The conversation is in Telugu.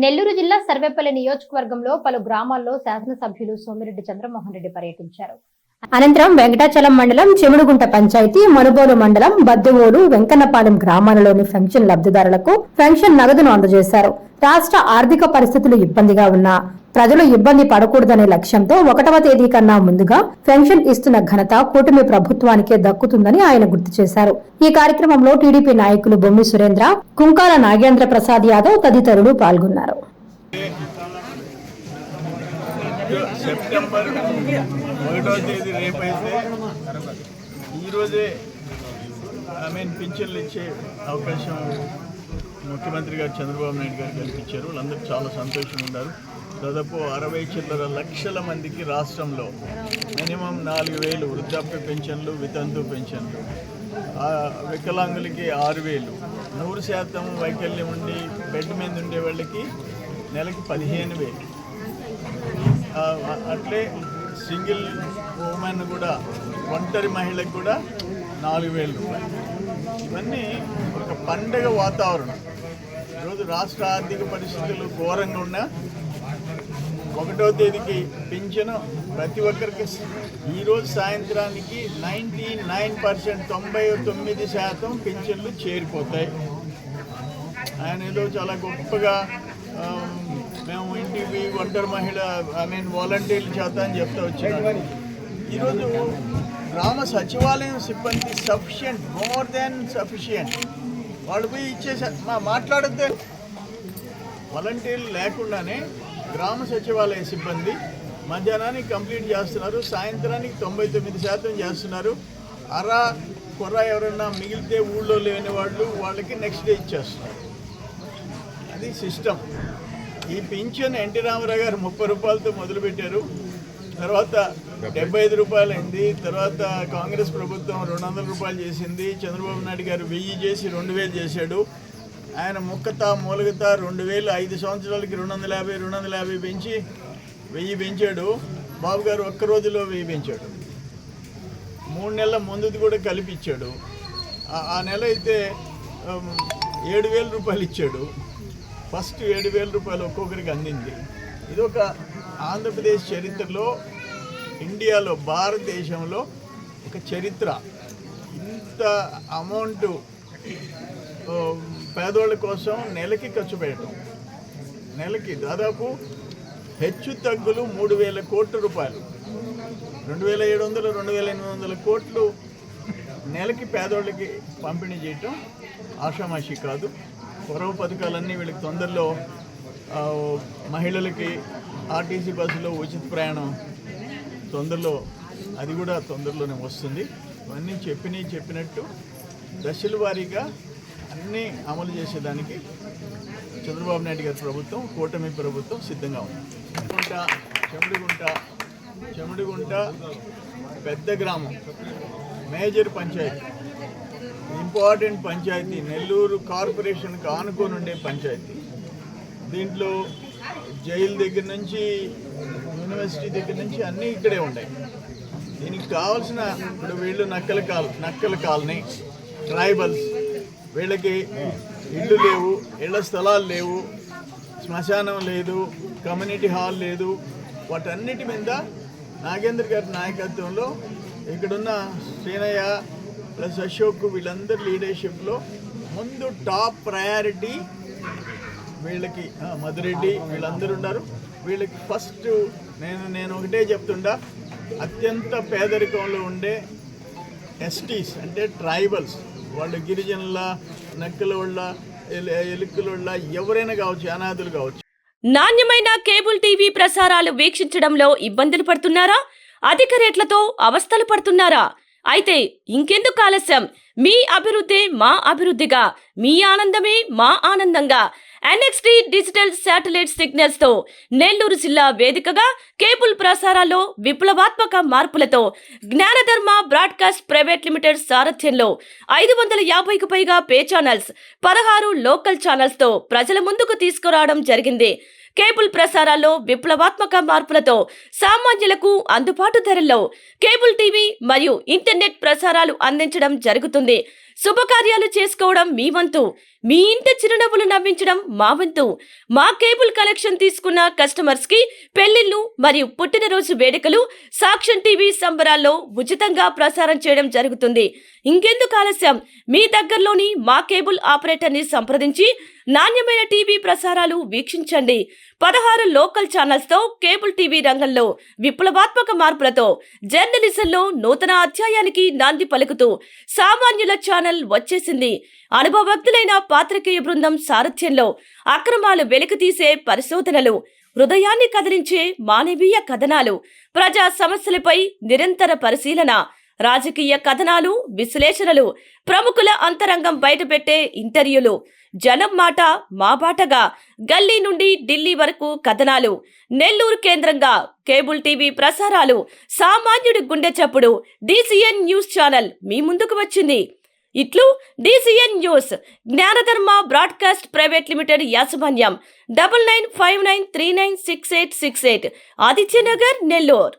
నెల్లూరు జిల్లా సర్వేపల్లి నియోజకవర్గంలో పలు గ్రామాల్లో శాసనసభ్యులు సోమిరెడ్డి చంద్రమోహన్ రెడ్డి పర్యటించారు. అనంతరం వెంకటాచలం మండలం చెముడుగుంట పంచాయతీ, మనుబోలు మండలం బద్దెవోలు, వెంకన్నపాలెం గ్రామాలలోని పెన్షన్ లబ్ధిదారులకు పెన్షన్ నగదును అందజేశారు. రాష్ట్ర ఆర్థిక పరిస్థితులు ఇబ్బందిగా ఉన్నా ప్రజలు ఇబ్బంది పడకూడదనే లక్ష్యంతో 1వ తేదీ కన్నా ముందుగా పెన్షన్ ఇస్తున్న ఘనత కూటమి ప్రభుత్వానికే దక్కుతుందని ఆయన గుర్తు చేశారు. ఈ కార్యక్రమంలో టీడీపీ నాయకులు బొమ్మి సురేంద్ర, కుంకాల నాగేంద్ర ప్రసాద్ యాదవ్ తదితరులు పాల్గొన్నారు. సెప్టెంబర్ 1వ తేదీ రేపైతే ఈరోజే పింఛన్లు ఇచ్చే అవకాశం ముఖ్యమంత్రి గారు చంద్రబాబు నాయుడు గారు కల్పించారు. వాళ్ళందరూ చాలా సంతోషంగా ఉన్నారు. దాదాపు 60 చిల్లర లక్షల మందికి రాష్ట్రంలో మినిమం 4,000 వృద్ధాప్య పెన్షన్లు, వితంతు పెన్షన్లు, వికలాంగులకి 6,000, 100% వైకల్యం ఉండి బెడ్ మీద ఉండే వాళ్ళకి నెలకి 15,000, అట్లే సింగిల్ ఉమెన్ కూడా, ఒంటరి మహిళకు కూడా 4,000 రూపాయలు. ఇవన్నీ ఒక పండగ వాతావరణం. ఈరోజు రాష్ట్ర ఆర్థిక పరిస్థితులు ఘోరంగా ఉన్నా 1వ తేదీకి పింఛను ప్రతి ఒక్కరికి ఈరోజు సాయంత్రానికి 99%, 99% పింఛన్లు చేరిపోతాయి. ఆయన ఏదో చాలా గొప్పగా మేము ఇంటికి ఒంటరి మహిళ వాలంటీర్ల చేత అని చెప్తా వచ్చినారు. ఈరోజు గ్రామ సచివాలయం సిబ్బంది సఫిషియంట్, మోర్ దెన్ సఫిషియంట్. వాళ్ళు పోయి ఇచ్చేసారు, మాట్లాడద్దే. వాలంటీర్లు లేకుండానే గ్రామ సచివాలయ సిబ్బంది మధ్యాహ్నానికి కంప్లీట్ చేస్తున్నారు, సాయంత్రానికి 99% చేస్తున్నారు. కొర్ర ఎవరన్నా మిగిలితే ఊళ్ళో లేని వాళ్ళకి నెక్స్ట్ డే ఇచ్చేస్తున్నారు. అది సిస్టమ్. ఈ పింఛన్ ఎన్టీ రామారావు గారు 30 రూపాయలతో మొదలుపెట్టారు, తర్వాత 75 రూపాయలు అయింది, తర్వాత కాంగ్రెస్ ప్రభుత్వం 200 రూపాయలు చేసింది, చంద్రబాబు నాయుడు గారు 1000 చేసి 2,000 చేశాడు. ఆయన మూలగతా 2,000, 5 సంవత్సరాలకి 250 పెంచి 1000 పెంచాడు. బాబు గారు ఒక్క రోజులో 1000 పెంచాడు. 3 నెలల ముందుది కూడా కలిపిచ్చాడు. ఆ నెల అయితే 7,000 రూపాయలు ఇచ్చాడు. ఫస్ట్ 7,000 రూపాయలు ఒక్కొక్కరికి అందింది. ఇదొక ఆంధ్రప్రదేశ్ చరిత్రలో, ఇండియాలో, భారతదేశంలో ఒక చరిత్ర. ఇంత అమౌంట్ పేదోళ్ళ కోసం నెలకి ఖర్చు పెట్టడం, నెలకి దాదాపు హెచ్చు తగ్గులు 3,000 కోట్ల రూపాయలు, 2,700, 2,800 కోట్లు నెలకి పేదోళ్ళకి పంపిణీ చేయటం ఆషామాషి కాదు. పొరవ పథకాలన్నీ వీళ్ళకి తొందరలో, మహిళలకి ఆర్టీసీ బస్సులో ఉచిత ప్రయాణం తొందరలో, అది కూడా తొందరలోనే వస్తుంది. ఇవన్నీ చెప్పినట్టు దశల వారీగా అన్నీ అమలు చేసేదానికి చంద్రబాబు నాయుడు గారి ప్రభుత్వం, కూటమి ప్రభుత్వం సిద్ధంగా ఉంది. చెముడుగుంట పెద్ద గ్రామం, మేజర్ పంచాయతీ, ఇంపార్టెంట్ పంచాయతీ, నెల్లూరు కార్పొరేషన్కి ఆనుకొని ఉండే పంచాయతీ. దీంట్లో జైలు దగ్గర నుంచి యూనివర్సిటీ దగ్గర నుంచి అన్నీ ఇక్కడే ఉన్నాయి. దీనికి కావాల్సిన, ఇప్పుడు వీళ్ళు నక్కల కాలనీ, ట్రైబల్స్, వీళ్ళకి ఇళ్ళు లేవు, ఇళ్ల స్థలాలు లేవు, శ్మశానం లేదు, కమ్యూనిటీ హాల్ లేదు. వాటన్నిటి మీద నాగేంద్ర గారి నాయకత్వంలో ఇక్కడున్న శ్రీనయ్య ప్లస్ అశోక్ వీళ్ళందరి లీడర్షిప్లో ముందు టాప్ ప్రయారిటీ వీళ్ళకి, మధురెడ్డి వీళ్ళందరూ ఉన్నారు. వీళ్ళకి ఫస్ట్ నేను ఒకటే చెప్తుండా, అత్యంత పేదరికంలో ఉండే ఎస్టీస్ అంటే ట్రైబల్స్, వాళ్ళు గిరిజనుల, నక్కలోళ్ళ, ఎలుకలోళ్ళ, ఎవరైనా కావచ్చు, అనాథులు కావచ్చు. నాణ్యమైన కేబుల్ టీవీ ప్రసారాలు వీక్షించడంలో ఇబ్బందులు పడుతున్నారా? అధిక రేట్లతో అవస్థలు పడుతున్నారా? అయితే ఇంకెందుకు ఆలస్యం? మీ అభివృద్ధి మా అభివృద్ధిగా, మీ ఆనందమే మా ఆనందంగా NXT డిజిటల్ శాటిలైట్ సిగ్నల్స్ తో నెల్లూరు జిల్లా వేదికగా కేబుల్ ప్రసారాల్లో విప్లవాత్మక మార్పులతో జ్ఞానధర్మ బ్రాడ్కాస్ట్ ప్రైవేట్ లిమిటెడ్ సారథ్యంలో 550కు పైగా పే ఛానల్స్, 16 లోకల్ ఛానల్స్ తో ప్రజల ముందుకు తీసుకురావడం జరిగింది. కేబుల్ ప్రసారాల్లో విప్లవాత్మక మార్పులతో సామాన్యులకు అందుబాటు ధరల్లో కేబుల్ టీవీ మరియు ఇంటర్నెట్ ప్రసారాలు అందించడం జరుగుతుంది. శుభకార్యాలు చేసుకోవడం మీ వంతు, మీ ఇంటి చిరునవ్వులు నవ్వించడం మా వంతు. మా కేబుల్ కలెక్షన్ తీసుకున్న కస్టమర్స్ కి పెళ్లిళ్లు మరియు పుట్టినరోజు వేడుకలు సాక్ష్యం టీవీ సంబరాల్లో ఉచితంగా ప్రసారం చేయడం జరుగుతుంది. ఇంకెందుకు ఆలస్యం, మీ దగ్గరలోని మా కేబుల్ ఆపరేటర్ ని సంప్రదించి నాణ్యమైన టీవీ ప్రసారాలు వీక్షించండి. 16 లోకల్ ఛానల్స్ తో కేబుల్ టీవీ రంగంలో విప్లవాత్మక మార్పులతో జర్నలిజంలో నూతన అధ్యాయానికి నాంది పలుకుతూ సామాన్యుల ఛానల్ వచ్చేసింది. అనుభవజ్ఞులైన పాత్రికేయ బృందం సారథ్యంలో అక్రమాలు వెలికితీసే పరిశోధనలు, హృదయాన్ని కదిలించే మానవీయ కథనాలు, ప్రజా సమస్యలపై నిరంతర పరిశీలన, రాజకీయ కథనాలు, విశ్లేషణలు, ప్రముఖుల అంతరంగం బయటపెట్టే ఇంటర్వ్యూలు, జనం మాట మా బాటగా గల్లీ నుండి ఢిల్లీ వరకు కథనాలు, నెల్లూరు కేంద్రంగా కేబుల్ టీవీ ప్రసారాలు, సామాన్యుడి గుండె చప్పుడు DCN న్యూస్ ఛానల్ మీ ముందుకు వచ్చింది. ఇట్లు DCN news, జ్ఞానధర్మ broadcast private limited యాజమాన్యం, 9959396868, ఆదిత్యనగర్, నెల్లూరు.